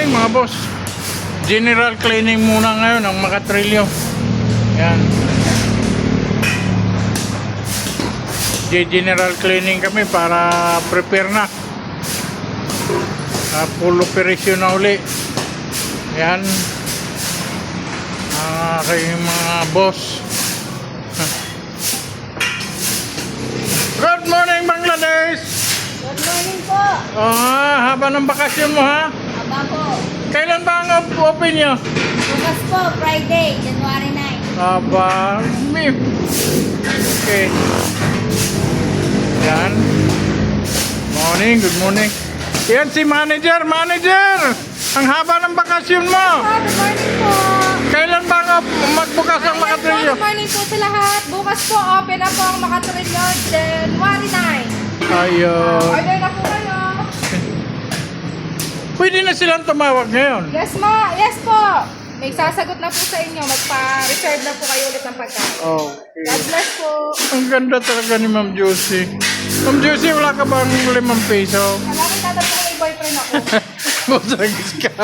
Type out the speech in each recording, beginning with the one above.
morning mga boss. General cleaning muna ngayon ang Makatrilyo. Yan. General cleaning kami para prepare na. Full operation na uli. Yan. Aking mga boss. Good morning Bangladesh! Good morning po. Haba ng bakasyon mo ha? Aba po. Kailan ba ang open nyo? Bukas po, Friday, January 9. Haba. Okay. Yan. Morning, good morning. Yan si manager, manager! Ang haba ng bakasyon mo! Good morning po. Kailan ba ang magbukas ang Makatrilyo? Good morning po sa lahat. Bukas po, open na po ang Makatrilyo, January 9. Ayun. Order na po kayo. Pwede na silang tumawag ngayon. Yes po. May sasagot na po sa inyo. Magpa-reserve na po kayo ulit ng pagkain. Okay. God bless po. Ang ganda talaga ni Ma'am Josie. Ma'am Josie, wala ka bang 5 piso? Alam ko tatanong ko may boyfriend ako. Masagis ka.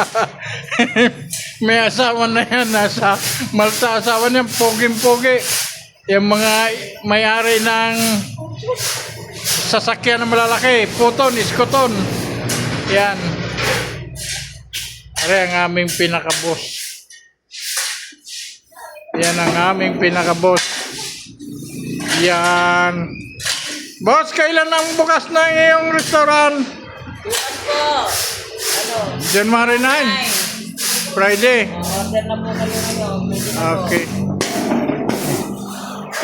May asawa na yan. Nasa Malta asawa niya. Poging-pogi. Yung mga may-ari ng sasakyan na malalaki. Puton, iskoton. Yan. Ari ang aming pinaka-boss. Yan ang aming pinaka-boss. Yan. Boss, kailan ang bukas na iyong restaurant? Bukas po. January 9. Friday. Order na po kayo ngayon. Okay.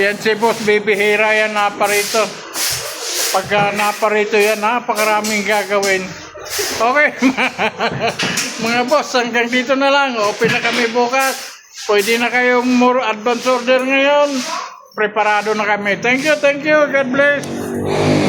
Yan si Boss bibihira yan naparito. Pagka naparito yan, napakaraming gagawin. Okay. Mga boss, hanggang dito na lang. Open na kami bukas. Pwede na kayong more advance order ngayon. Preparado na kami. Thank you. God bless.